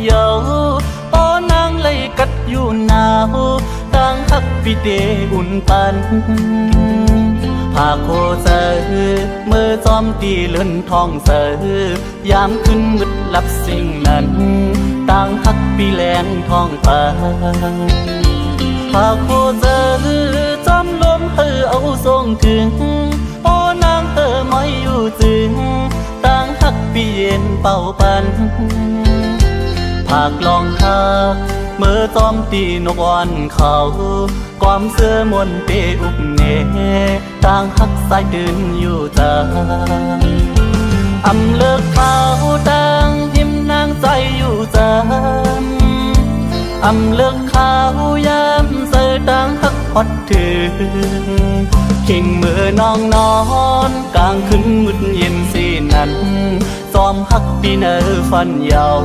เยาวโอ้นางเลยกัดอยู่หนาวต่างฮักปีเดอุ่นปันผาโคเซอเมื่อจอมตีเลื่อนทองเซอยามขึ้นมืดลับสิ่งนั้นต่างฮักปีแรงทองปาผาโคเซอจอมลมเอาทรงถึงโอ้นางไม่อยู่จึงต่างฮักปีเย็นเป่าปันผากลองฮักเมื่อจอมตีนกวันเขาความเสื้อมนเตอุบเนต่างฮักสายตื่นอยู่จางอำเลิกเขาต่างยิ้มนางใจอยู่จางอำเลิกเขายามเสือต่างฮักฮอดถึงขิงเมื่อน้องนอนกลางคืนมืดเย็นสีนั้นจอมฮักปีเนอฟันยาว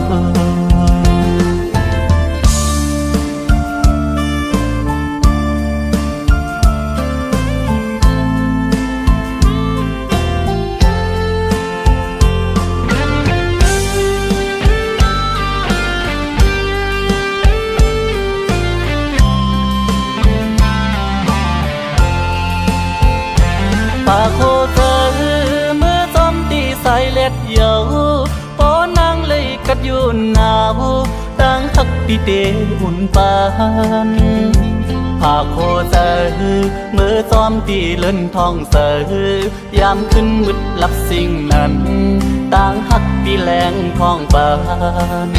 ปาโคเธอเมื่อจอมตีสายเล็ดเยาปอนางเลยกัดอยู่หนาวต่างฮักปีเดอุ่นปานปาโคเธอเมื่อจอมตีเลื่อนทองเสือยามขึ้นมืดลับสิ่งนั้นต่างฮักปีแรงทองปาน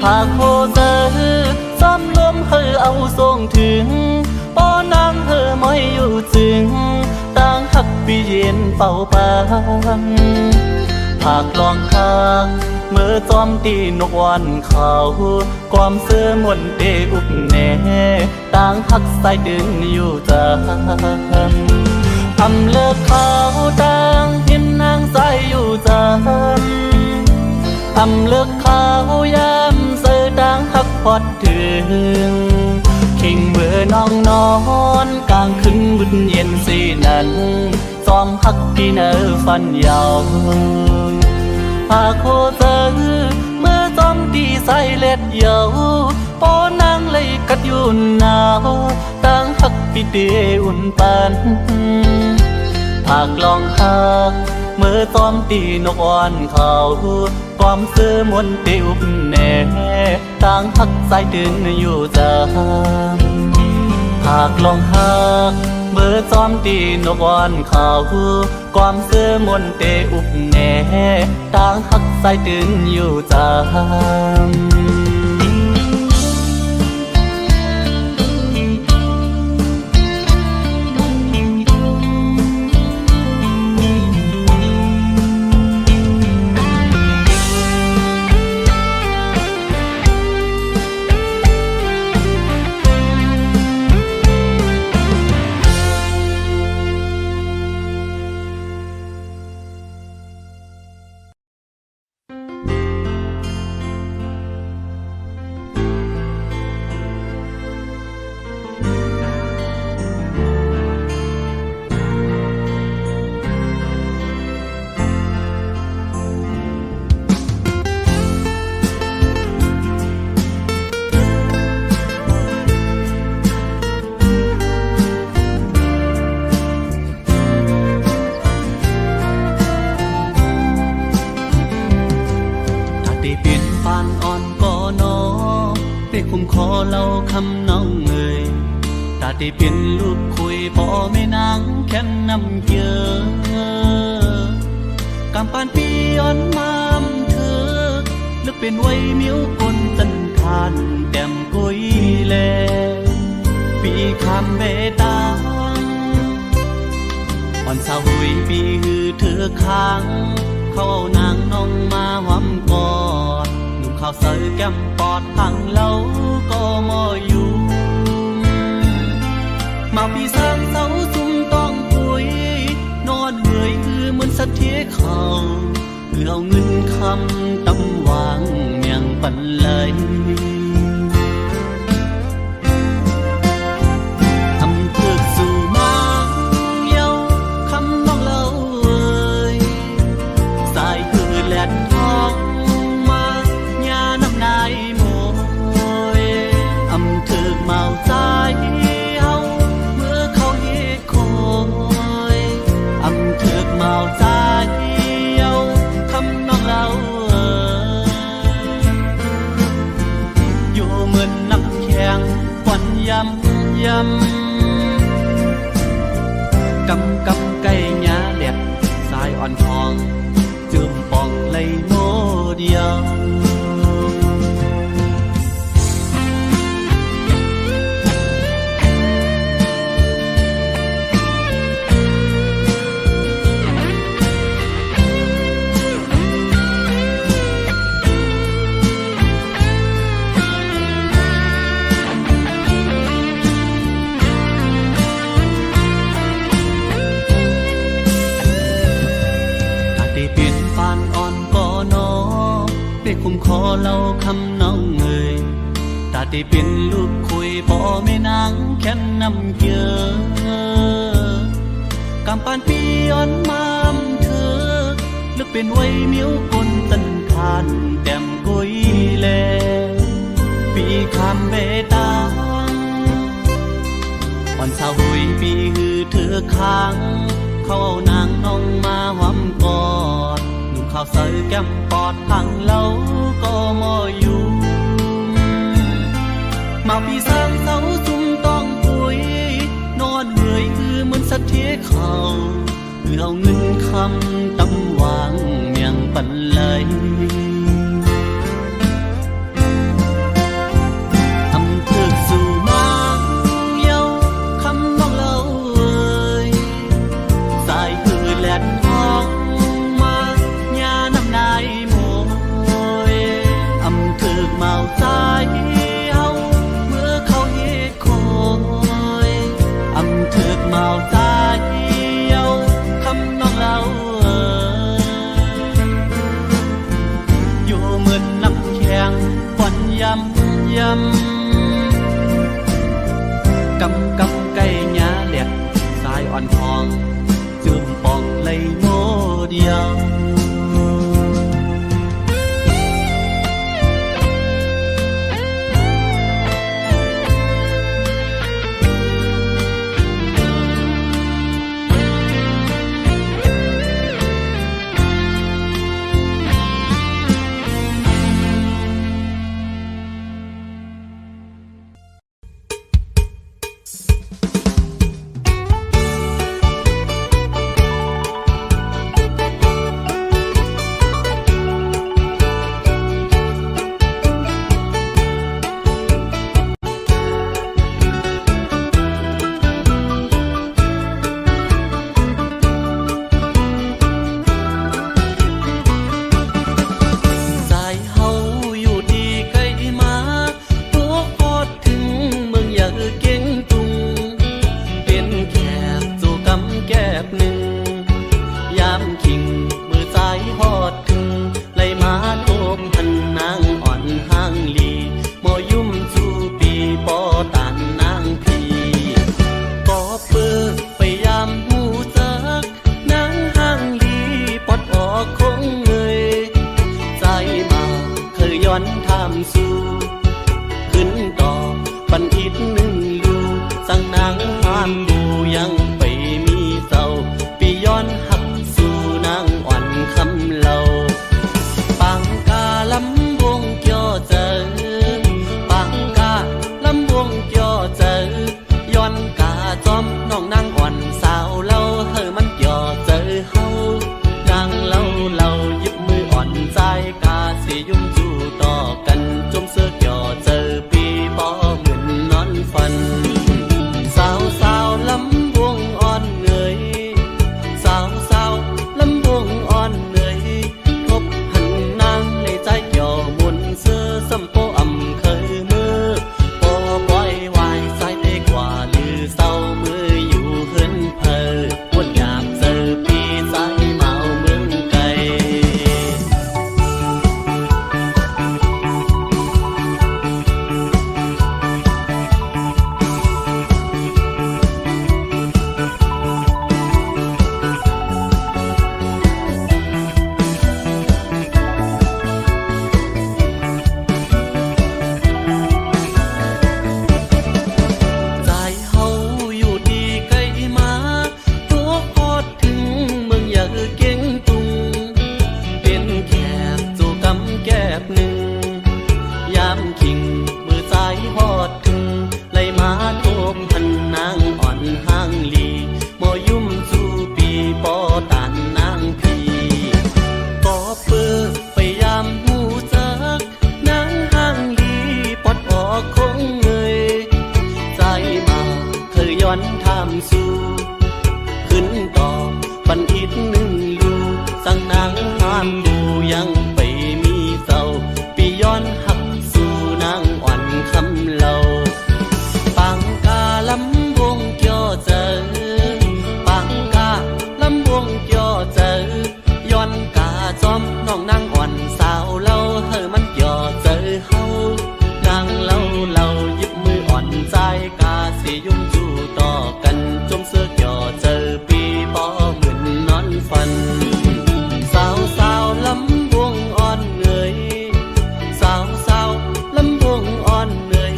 ปาโคเธอจอมลมเอาทรงถึงปอนางไม่อยู่จึงต่างฮักปีเย็นเป่าปันผากลองฮักเมื่อจอมตีนกวันเขาความเสื้อมนเตอุบแน่ต่างฮักสายดึงอยู่จางอำเลิกเขาต่างเห็นนางใจอยู่จางอำเลิกเขายามเสื้อต่างฮักพอดถึงขิงเมื่อน้องนอนกลางคืนมืดเย็นสีนั้นจอมฮักปีเนอฟันยาวผาโคเซอเมื่อจอมตีใส่เล็ดเยาปอนางเลยกัดอยู่หนาวต่างฮักปีเดอุ่นปันผากลองฮักเมื่อจอมตีนกอ่อนเขาความเสื้อมนเตอุบแน่ต่างฮักสายตื่นอยู่จางหากลองฮักเมื่อจอมตีนกอ่อนเขาความเสื้อมนเตอุบแน่ต่างฮักสายตื่นอยู่จางขอเล่าคำน้องเอ่ยตาได้เป็นลูกคุยพ่อแม่นางแค่นำเยอะกำปานปีย้อนมามเธอหรือเป็นไว้มิ้วคนตันทานแต้มกุยแลปีคำเบตางอ่อนสาวหุยปีหือเธอค้างเขาเอานางน้องมาหวำกอดข้าวเสือแก้มปอดพังเล่าก็มออยู่มาพี่สร้างเสาซุ้มต้องคุยนอนเหนื่อยคือเหมือนสัตว์ที่เขาเพื่อเอาเงินคำตำวางอย่างปันเลยทำเพื่อสู่มาเย้าคำน้องเล่าเอ่ยสายคือแหลนทองมาญาน้ำนา ยำกำไก่หญ้าแหลกสายอ่อนทองจืมปองไหลโมเดียวคุ้มคอเล่าคำน้องเอ่ยตาที่เป็นลูกคุยพ่อแม่นางแค่นนำเกลือกำปานปีย้อนมามเธอลึกเป็นไว้เมียวกลตันคานแต้มกุยแลปีคำเบตางอ่อนสาวหุยปีฮือเธอค้างเขาเอานางน้องมาหอมกอดข้าวใส่แก้มปอดพังเล่าก็มออยู่มาพี่สร้างเสาจุ่มต้องปุ๋ยนอนเหนื่อยคือเหมือนสัตว์ที่เขาเพื่อเอาเงินคำตำวางเมียงปันเลยทำเพื่อสู่นางเย้าคำน้องเล่าเอ่ยสายคือแหลนห้องนายโมยอำถึกเมาใจเฮาเมื่อเขาเฮ็ดคอยอำถึกเมาใจเฮาคำน้องเล่าอยู่เหมือนน้ำแข็งก่อนยำกำไก่หญ้าแหลกสายอ่อนทองจืมปองไหลโมเดียววง บหันนางอ่อนห้างลีมอยุ่มสู่ปีปอตานนางพีก็เปิดไปยามหูจักนางห้างลีปอดออกคงเงยใจมาเคยย้อนทำสู่ขึ้นต่อปันอีกหนึ่งลูสั่งนางห้ามดูยังไปมีเศร้าปีย้อนหักสู่นางอ่อนคำเล่าปังกาลำวงเกี่ยวเจอปังกาลำวงเกี่ยวเจอย้อนกาจอมน้องนางอ่อนสาวเล่าเฮอมันเกี่ยวเจอเฮานางเล่าหยิบมืออ่อนใจกาสิยุ่งจู่ต่อกันจมเสื้อเกี่ยวเจอปีปอเหมือนนอนฝันสาวลำวงอ่อนเงยสาวลำวงอ่อนเงย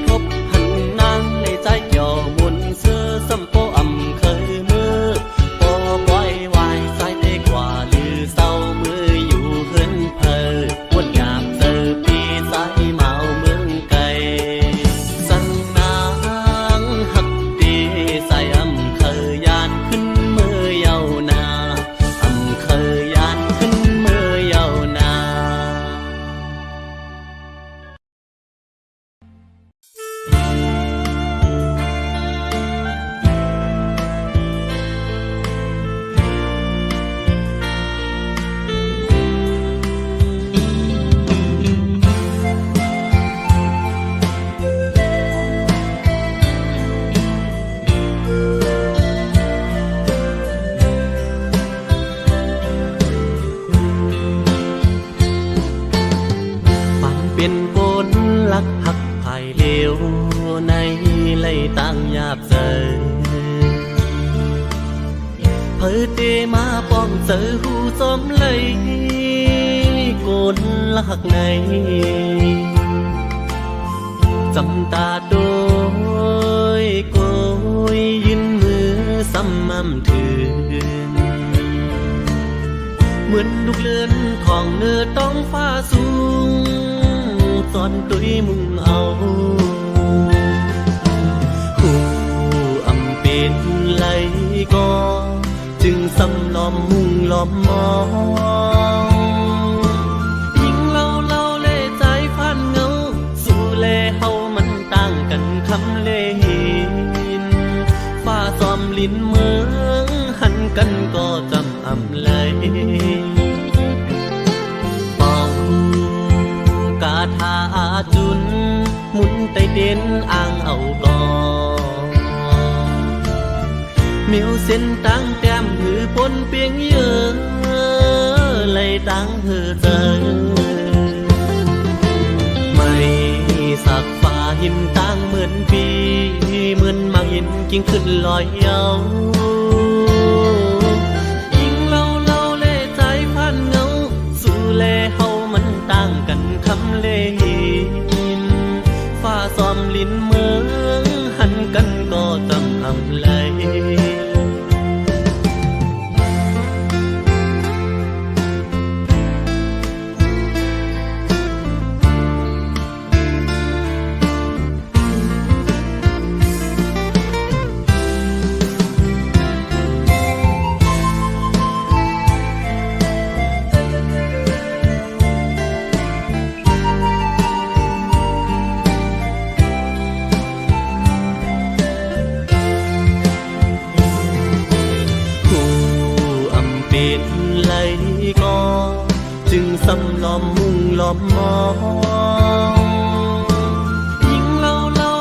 ทบหันนางเลยใจเกี่ยวมุนเสื้อสัมโปอำเคยมือโปบอยวายสายเตกว่าลือเศร้ามืออยู่เฮือนเพอวนอยากเจอปีสายเมาเมืองไกลสั่งนางหักตีใส่อำเคยยานขึ้นมือเยานาอำเคยยานขึ้นมือเยานาความเป็นคนลักหักภายเลวในไล่ตั้งยาบเจอเพิ่เตมาป้องเจอหูจอมเลยโกนลักในจำตาโดยโกยยืนมือซ้ำมั่มถึงเหมือนลูกเลือนของเนื้อต้องฟ้าสูงตอนตุยมุ่งเอาหูอำเป็นไหลก็จึงซ้ำล้อมมุ่งล้อมมองยิ่งเล่าเล่ใจพันเงาสู่แลเฮามันต่างกันคำเล่หินฟ้าซ้อมลิ้นเมืองหันกันก็จำอำเลยเป่ากาทาจุนหมุนไตเด่นอ่างเอาก่อนเมียวเส้นตั้งแต้มหือปนเปียงเยอะเลยตั้งเหือเจอไม่สักฟ้าหินตั้งเหมือนปีเหมือนมังหินกิ่งขึ้นลอยเยายิ่งเล่าเล่ใจพันเงาสู่แลเฮามันต่างกันคำเล่หินฟ้าซ้อมลิ้นเมืองหันกันก็จำอำเลยจึงซ้ำล้อมมุ่งล้อมมองยิ่งเล่า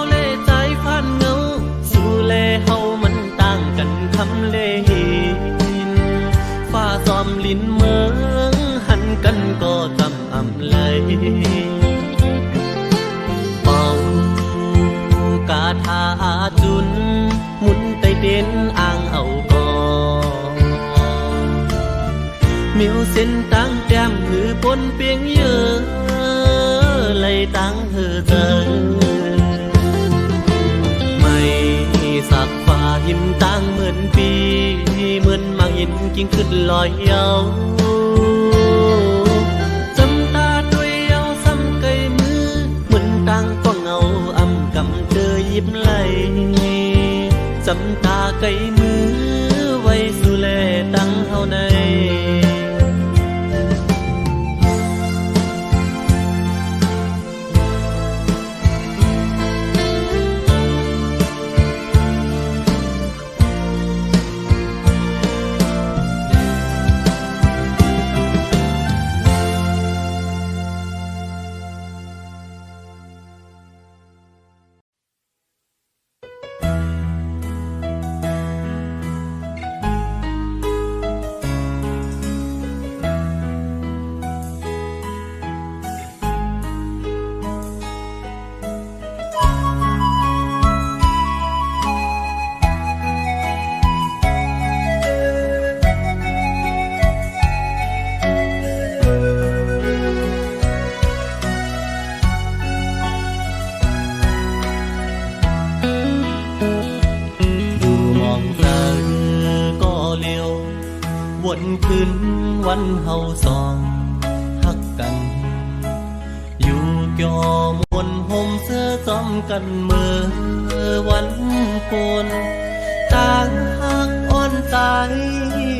เล่ใจพันเงาสู่แลเฮามันต่างกันคำเล่หินฟ้าซ้อมลิ้นเมืองหันกันก็จำอำเลยเป่ากาทาจุนหมุนไตเด่นอ่างเอาก่อนเมียวเส้นตั้งแต้มหือปนเปียงเยอะเลยตั้งเธอเจอไม่สักฟ้าหิมตั้งเหมือนปีเหมือนมังหินกิ่งขึ้นลอยเยาจำตาด้วยเยาซ้ำไกลมือเหมือนตั้งก็เงาอำกำเธอยิบไหล จำตาไกลมือไว้สุแลตั้งเฮาในวนคืนวันเฮาสองฮักกันอยู่เกี่ยวมวนห่มเสื้อซ้อมกันเมื่อวันปนต่างฮักอ่อนตาย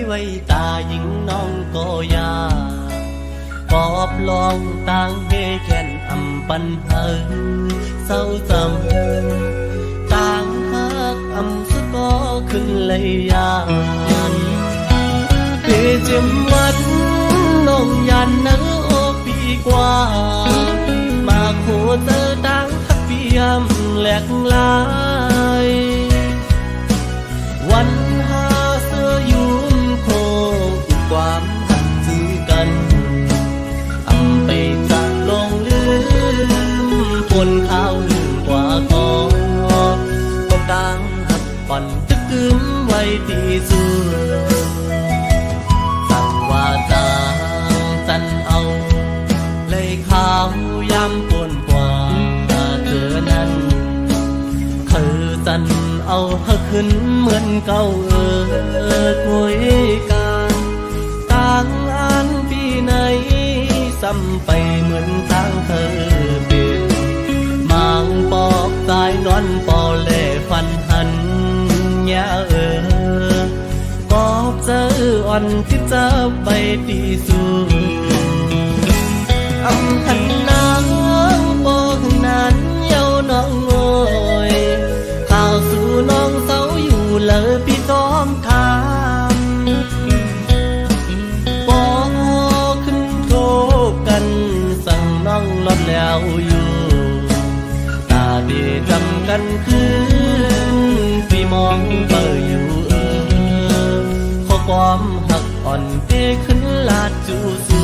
ไว้ตาหญิงน้องก็ยาปอบลองต่างเฮแก่นอำปันเฮอเศร้าจำต่างฮักอำสก็ขึ้นเลยยานเจ็มวัดน้องยันนังโอปีกว่ามาโคเจอดังทักเปียมแหลกลายวันหาเสื้อยุ่มโคอีกความหักจือกันอำไปจากลงลืมปนข้าวลืมกว่าก็ต้องดังหักปั่นตึกกึมไว้ตีสุดจันเอาเลยขาวยำปนกว่าเธอนั้นคือจันเอาเฮาขึ้นเหมือนเก่าคุยกันต่างอันปีไหนซ้ำไปเหมือนทางเธอเป็นมังปอกตายนอนปอเล่ฟันหันยาปอบเจออ่อนที่จะไปตีสูอำพันนางบอกนั้นเย้าน้องโอยข่าวสู่น้องเศร้าอยู่เลยพี่ซ้อมทามบอกขึ้นโทบกันสั่งน้องลดแล้วอยู่ตาเดีจำกันคืนพี่มองเบออยู่ข้อความหักอ่อนเตขึ้นลาดจูสู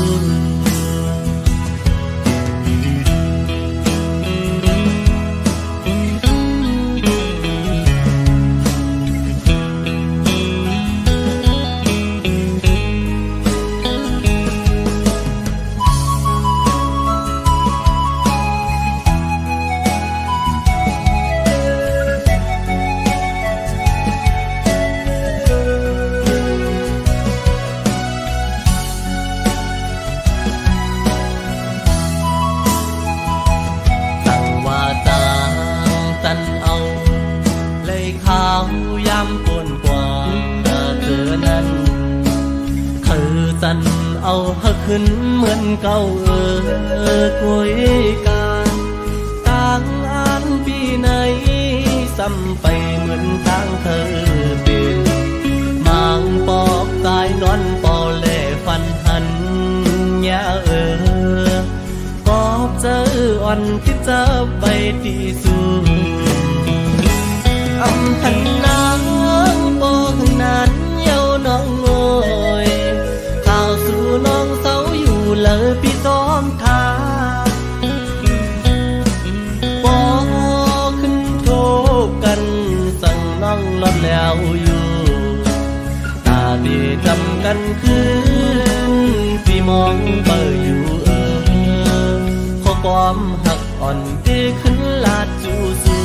จันเอาเฮาขึ้นเหมือนเก่าคุยกันต่างอันปีไหนซ้ำไปเหมือนทางเธอเป็นมังปอกตายนอนปอเล่ฟันหันยาปอบเจออ่อนที่จะไปตีสูอำพันนางบอกนั้นเย้าน้องโอยข่าวสู่น้องเศร้าอยู่เลยพี่ซ้อมทางบอกขึ้นโทบกันสั่งน้องลดแล้วอยู่ตาดีจำกันคืนพี่มองเบออยู่ข้อความหักอ่อนที่ขึ้นลาดจูสู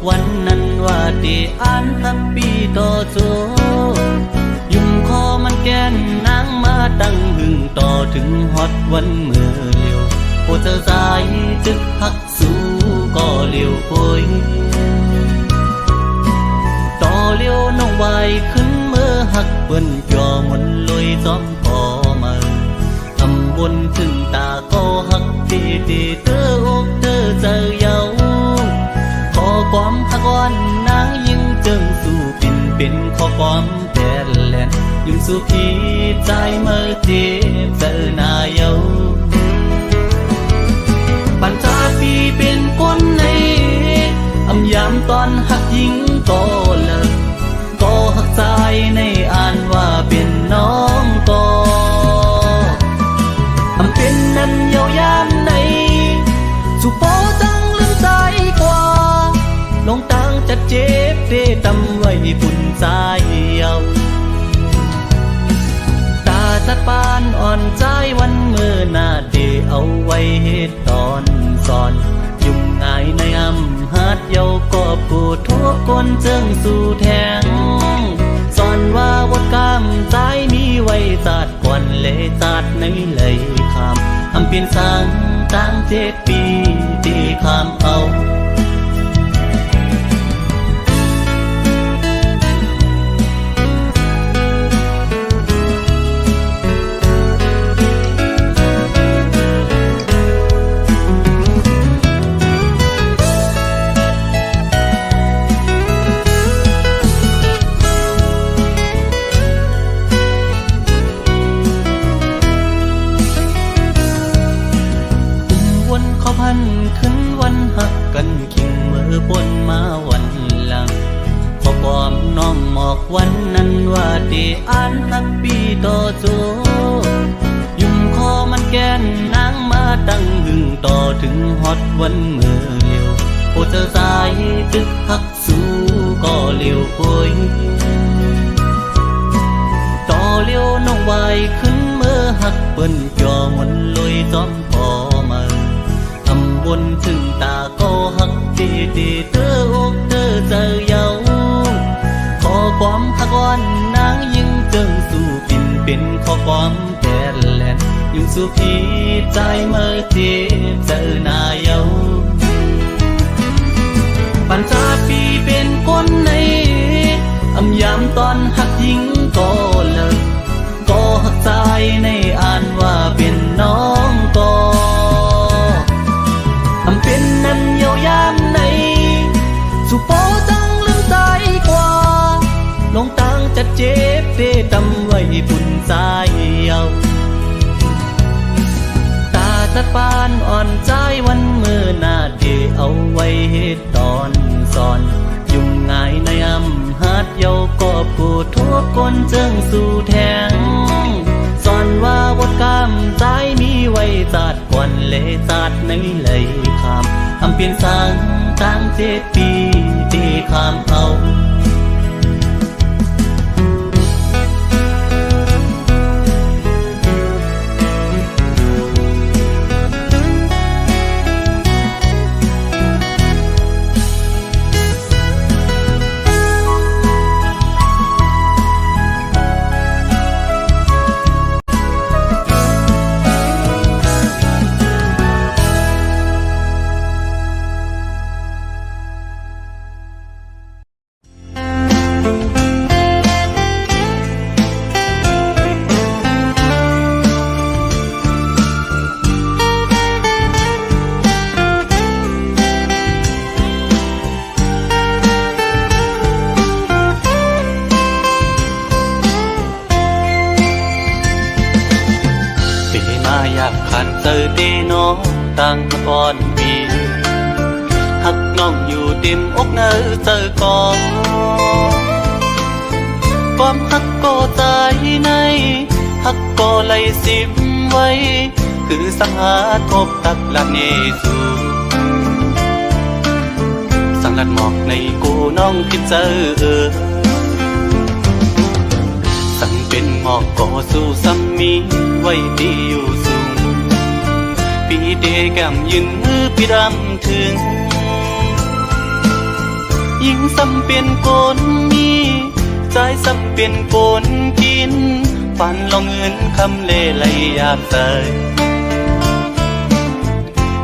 วันนั้นว่าที่อ่านทับปีต่อโจยุ่มคอมันแกนนางมาตั้งหึงต่อถึงฮอดวันเมื่อเลียวโอ้เจอสายจึกหักสู้ก็เลียวโอยต่อเลียวน้องไว้ขึ้นเมื่อหักเปิ้นจอมนลอยซ้อมพอมาทำบนถึงตาก็หักทีทีเธออกเธอเจอเยาขอความหักวันนางยิ่งจึงสู้เป็นข้อความแผ่นแหลนยุ่งสู้พี่ใจเมื่อเจ็บเจอหน้าเยาปัญจาปีเป็นคนในอำยามตอนหักยิงก็เลิกก็หักใจในอ่านว่าเป็นน้องก็อำเป็นนั้นเยาวยามในสุโปจังลืมใจกว่าลงตังจะเจ็บเดตำไว้ปุ่นใจเยาตาจัดปานอ่อนใจวันเมื่อหน้าเดเอาไว้เหตุตอนสอนยุ่งง่ายในอำหัดเยาก็ปูดทั่วคนเจิงสู่แทงสอนว่าวดกามใจมีไว้จัดก่อนเลยจัดในเลยคำอำเปลี่ยนสังตั้ง7 ปีที่คำเอาขึ้นวันหักกันขิงเมื่อบนมาวันหลังขอความน้องหมอกวันนั้นว่าที่อ่านทับปีต่อโจยุ่มคอมันแกนนางมาตั้งหึงต่อถึงฮอดวันเมื่อเลียวโอ้เจอสายตึกหักสู้ก็เลียวโอยต่อเลียวน้องไว้ขึ้นเมื่อหักเปิ้นจอมนลอยซ้อมพอมาบนถึงตาก็หักทีทีเธออกเธอเจอเยาขอความหักวันนางยิ่งจึงสู้เป็นข้อความแผ่นแหลนยุ่งสู้พี่ใจเมื่อเจ็บเจอหน้าเยาปัญจาปีเป็นคนในอำยามตอนหักยิงก็เลิกก็หักใจในอ่านว่าเป็นน้องก็เป็นนั้นเยาวยามในสุโปจังลืมใจกว่าลงตังจะเจ็บเดตำไว้ปุ่นใจเยาตาจัดปานอ่อนใจวันเมื่อหน้าเดเอาไว้เหตุตอนสอนยุ่งง่ายในอำหัดเยาก็ปูดทั่วคนเจิงสู่แทงสอนว่าวดกามใจมีไว้จัดก่อนเลยจัดในเลยคำอำเปลี่ยนสังตั้ง7 ปีที่คำเอาขันเจอเดน้องตั้งก่อนปีหักน้องอยู่เต็มอกเนอเจอก่อนความหักก็ใจในหักก็ไหลสิบไว้คือสังหาทบตักลักเนสูสังลัดหมอกในกูน้องคิดเจอสั่งเป็นหมอกก็สู้ซ้ำมีไว้ที่อยู่สูงปีเดแก้มยืนมือพี่รำถึง ยิ่งซ้ำเป็นโกนมีใจซ้ำเป็นโกนกินฝันลองเงินคำเล่ไหลยามใจ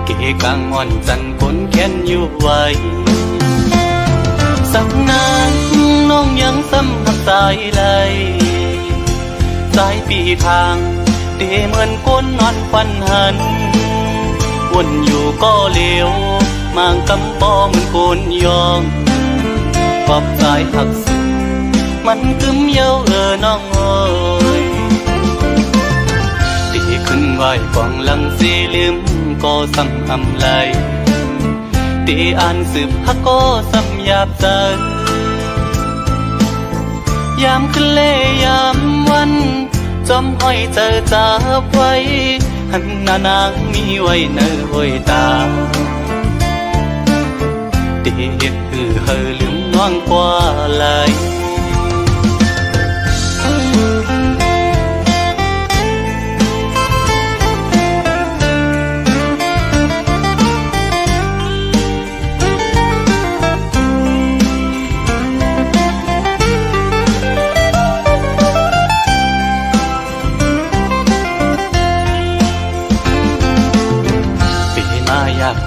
เกกางอ่อนจันคนแค้นอยู่ไว้สักนานน้องยังซ้ำหักสายไหลสายปีทางเดเหมือนก้นนอนควันหันวนอยู่ก็เลี้ยวมางกำปอเหมือนโกนยองปอบสายหักสุดมันกึมเย้าน้องเอ้ยตีขึ้นไหวกองหลังสีลืมก็ซ้ำอำไลตีอ่านสืบฮักก็ซ้ำหยาบใจยามขึ้นเล่ยามวันจอมห้อยเจอจับไว้หันหน้านางมีไว้เนื้อห้อยตาตีเฮ็ดคือเฮอลืมน้องกว่าไหล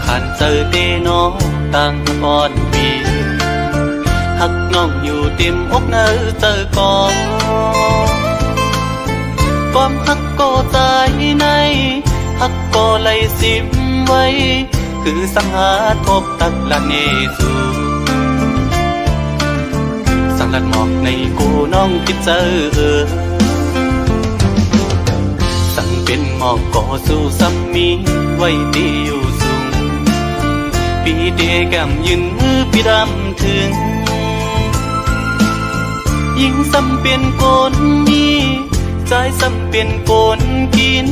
ขันเจอเตน้องตั้งก่อนปีหักน้องอยู่เต็มอกเนื้อเจอกองความหักก็ใจในหักก็ไหลสิบไว้คือสังหาทบตักละเนสูสังลัดหมอกในกูน้องคิดเจอสั่งเป็นหมอกก็สู้ซ้ำมีไว้ตีอยู่ปีเดแก้มยืนมือปีดำถึงยิ่งซ้ำเป็นโกนมีใจซ้ำเป็นโกนกิน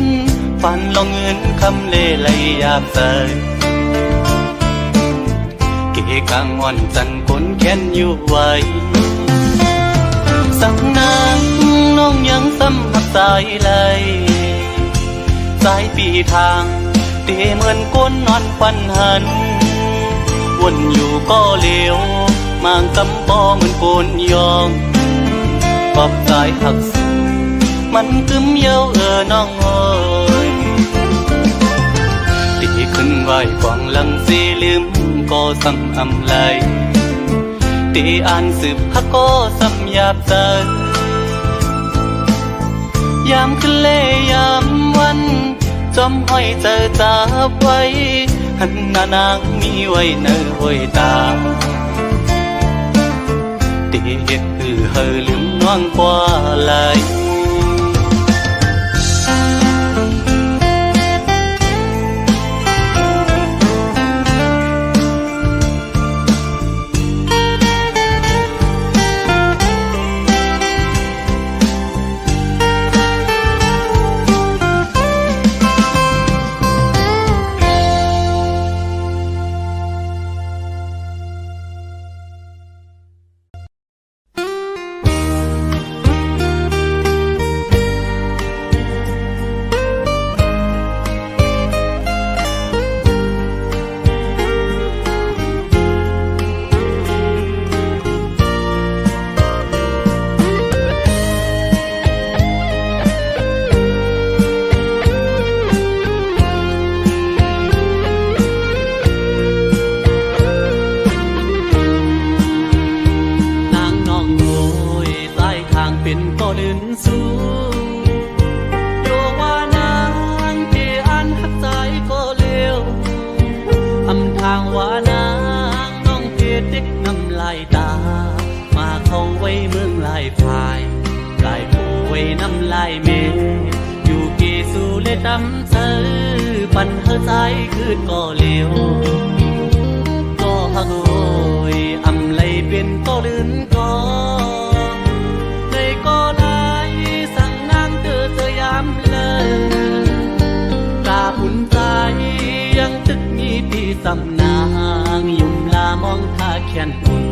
ฝันลองเงินคำเล่ไหลยาบใจเกกางอ่อนจันคนแค้นอยู่ไว้สั่งนางน้องยังซ้ำหักสายไหลสายปีทางเตเหมือนก้นนอนควันหันวนอยู่ก็เลี้ยวมางกำปอเหมือนโกนยองปอบสายหักสุดมันกึมเย้าน้องเอ้ยตีขึ้นไหวกวางหลังสีลืมก็ซ้ำอำไลตีอ่านสืบฮักก็ซ้ำหยาบใจยามขึ้นเล่ยามวันจอมห้อยเจอจับไว้หันหน้านางมีไว้เนื้อห้อยตาตีเฮ็ดคือเฮอลืมน้องกว่าไหล ดำเธอปันเธอใจคืนก็เลี้ยวก็หักโอยอำไลเป็นก็ลื่นก็ในก็ไหลสั่งนางเธอยามเลยตาปุ่นใจยังตึกมีพี่สำนางยุ่มลามองท่าแขนปุ่น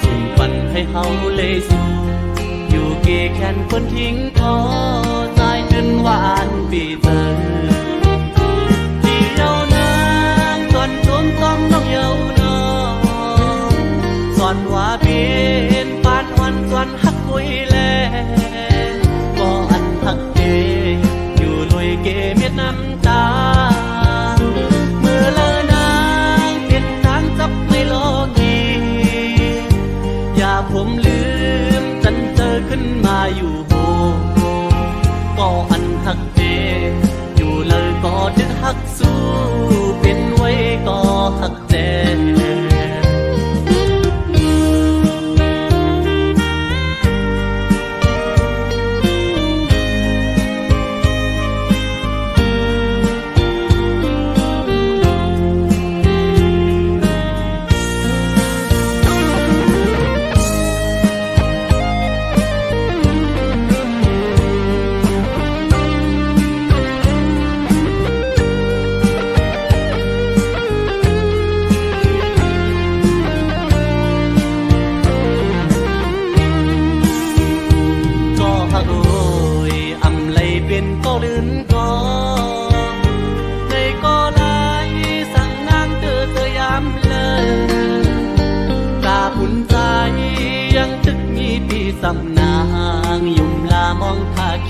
ส่งปันให้เฮาเลยสู้อยู่เกแขนคนทิ้งก็ใจจนหวานปีเตอที่เยานางก่อนชมต้องน้องเยาวนองสอน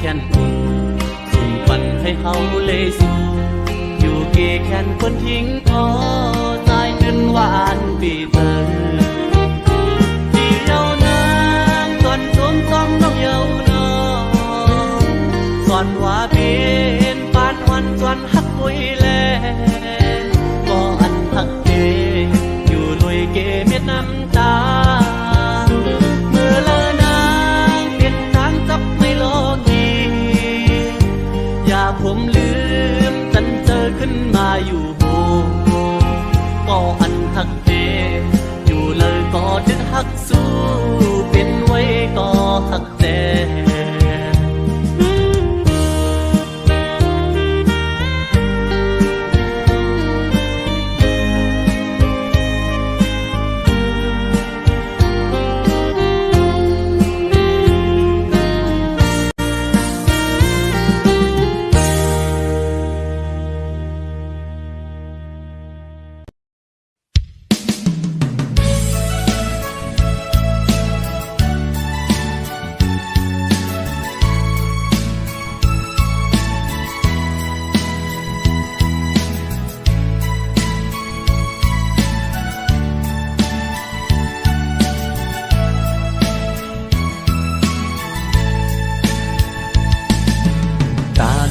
ค้นอุ่นสุ่มฝันให้เฮาเลยสู้อยู่เกแค้นคนทิ้งพอตายจนหวานปีเตอที่เยาวนางก่อนสมต้องน้องเยาวนองก่อนว่าเป็นปานวันก่อนฮักปุยแลก็อันฮักเกอยู่ลุยเกเม็ดน้ำตาเมื่อละนางเป็นทางจับไม่โลกีอย่าผมลืมตันเจอขึ้นมาอยู่โหก็อันฮักเกอยู่เลยก็ถึงฮักสู้เป็นไว้ก็ฮักแต่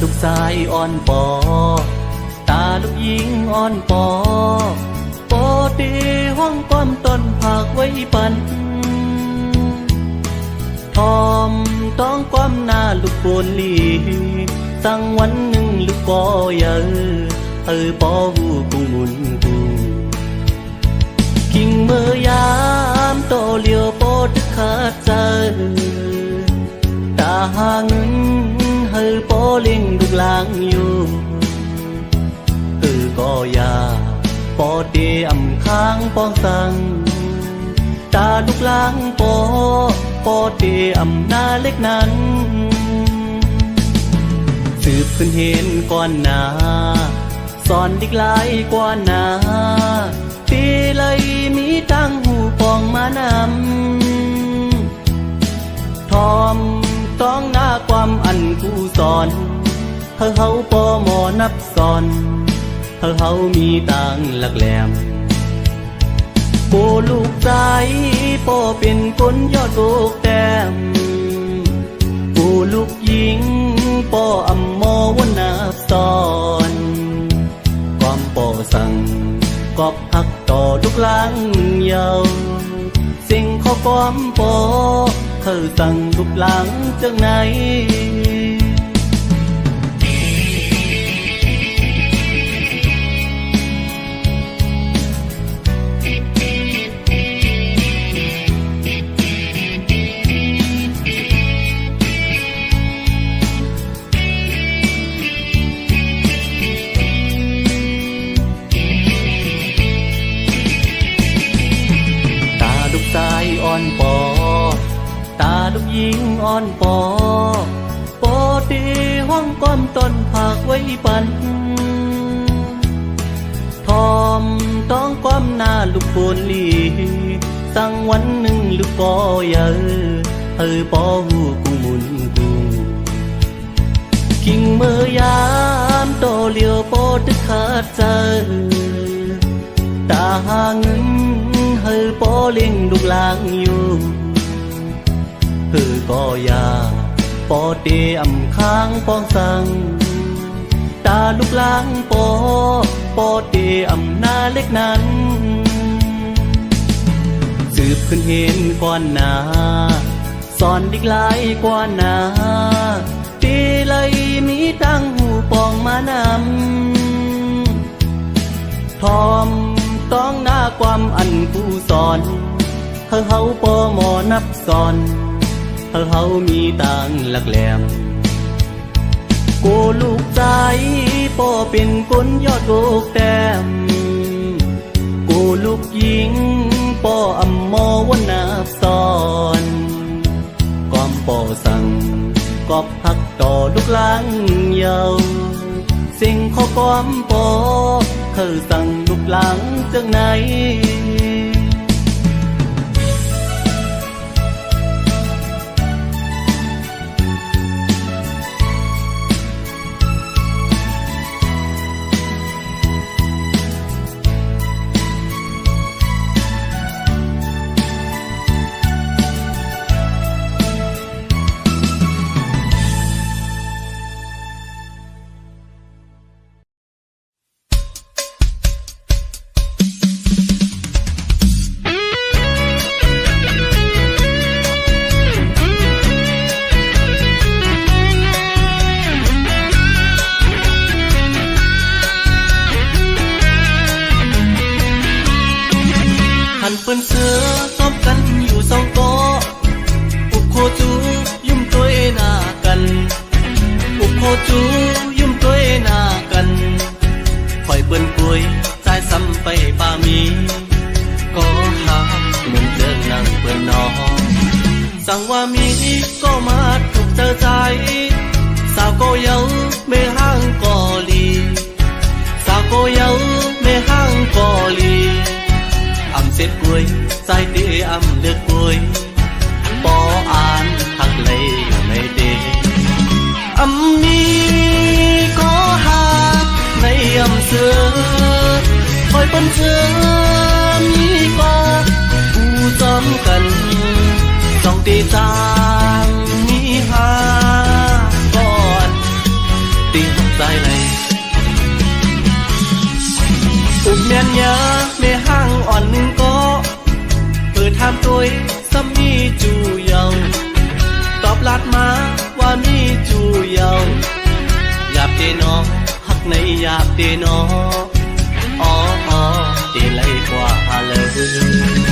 ลูกชายอ่อนปอตาลูกหญิงอ่อนปอปอตีห้องก้อมต้นผักไว้ปันทอมต้องก้มหน้าลูกโกนลีสั่งวันหนึ่งลูกก็เยอะปอหูกุงมุนกูกิ่งเมื่อยามโตเลียวปอดึกขาดใจตาหาเงินปอเลี้ยงลูกหลางอยู่ก็อย่าปอเตอำค้างปองสั่งตาลูกหลางปอเตอำนาเล็กนั้นสืบขึ้นเห็นก่อนหน้าสอนดิกหลายกว่าหน้าตีเลยมีตั้งหูปองมานำทอมต้องหน้าความอันผู้สอนเฮาปอหมอนับสอนเฮามีตังหลักแหลมโปลูกใจปอเป็นคนยอดโลกแต้มโปลูกหญิงปออำมอวันนับสอนความปอสั่งกอบหักต่อลูกหลังเยาสิ่งข้อความปอสั่งลูกหลังจากไหนตาลูกชายอ่อนปอตาลูกหญิงอ่อนปอปอตีห้องก้อมต้นผักไว้ปันทอมต้องก้มหน้าลูกโกนลีสั่งวันหนึ่งลูกก็เยอะปอหูกุงมุนกูกิ่งเมื่อยามโตเลียวปอดึกขาดใจตาหาเงินปอเลี้ยงลูกหลางอยู่ก็อย่าปอเตอำค้างปองสั่งตาลูกหลางปอเตอำนาเล็กนั้นสืบขึ้นเห็นก่อนหน้าสอนดิกหลายกว่าหน้าตีเลยมีตั้งหูปองมานำทอมต้องหน้าความอันผู้สอนเฮาปอหมอนับสอนเฮามีตังหลักแหลมโกลูกใจปอเป็นคนยอดโลกแต้มโกลูกหญิงปออำมอวันนับสอนความปอสั่งกอบหักต่อลูกหลางเยาสิ่งข้อความปอสั่งลูกหลางจากไหน หันเปิ้นเสือตบกันอยู่สองโต๊ะอุกโคจูยุ่มตัวหน้ากันอุกโคจูยุ่มตัวหน้ากันคอยเปิ้นป่วยใจซ้ำไปป่ามีก็หาเหมือนเดิมนั่งเปิ้นนอสั่งว่ามีก็มาถูกเจอใจสาวก็เยาไม่ห่างก็ลีสาวก็เยาไม่ห่างก็ลีอำเสร็จป่วยใจเตอำเลือกป่วยปออ่านหักเลยไม่เดอำมีก็หาในอำเสือคอยเป็นเสือมีก็ผู้จอมกันจ้องตีจางมีหาก่อนตีใจเลยอุกเมียนยาไม่ห่างอ่อนหนึ่งก็เปิดทำตัวซ้ำมีจูเยาตอบลัดมาว่ามีจูเยาหยาบเตนอหักในหยาบเตนออ๋อเตไลกว่าเลย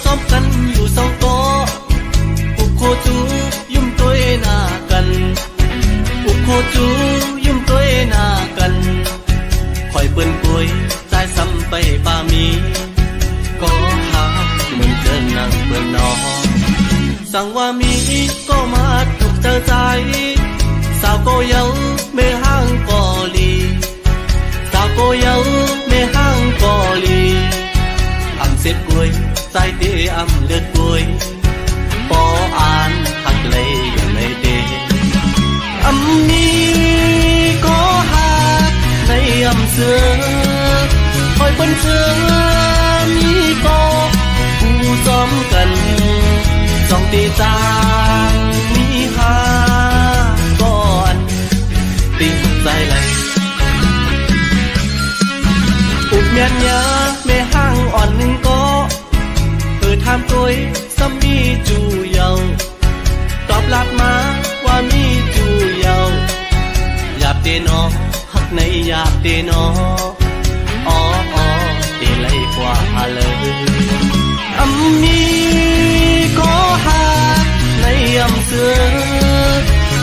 ซ้อมกันอยู่สองโต๊ะอุกโคจูยุ่มตัวหน้ากันอุกโคจูยุ่มตัวหน้ากันคอยเปิ้นป่วยใจซ้ำไปป่ามีก็หาเหมือนเดินนั่งเปิ้นนอสั่งว่ามีก็มาถูกเจอใจสาวก็เยาไม่ห่างก็ลีสาวก็เยาไม่ห่างก็ลีอำเสร็จป่วยใจเตอำเลือดป่วยปออ่านหักเลยไม่เดอำนี้ก็หาในอำเสือคอยเป็นเสือมีก็ผู้จอมกันจ้องตีจางมีหาก่อนตีใจเลยอุกเมียนยาไม่ห่างอ่อนหนึ่งก็ทำตัวซ้ำมีจูเยาตอบลัดมาว่ามีจูเยาหยาบเตนอหักในหยาบเตนออ๋อเตไลกว่าเลยอำมีก็หาในอำเสือ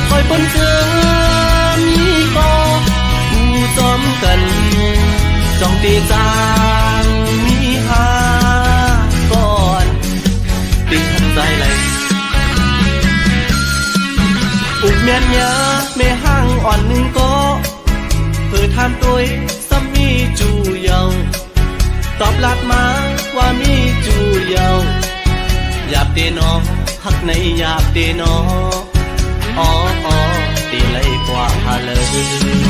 คอยเป็นเสือมีก็ผู้จอมกันจ้องตีจางมีหาอุกเมียนยาไม่ห่างอ่อนหนึ่งก็เปิดทำตัวซ้ำมีจูเยาตอบลัดมาว่ามีจูเยาหยาบเตนอหักในหยาบเตนออ๋อเตไลกว่าเลย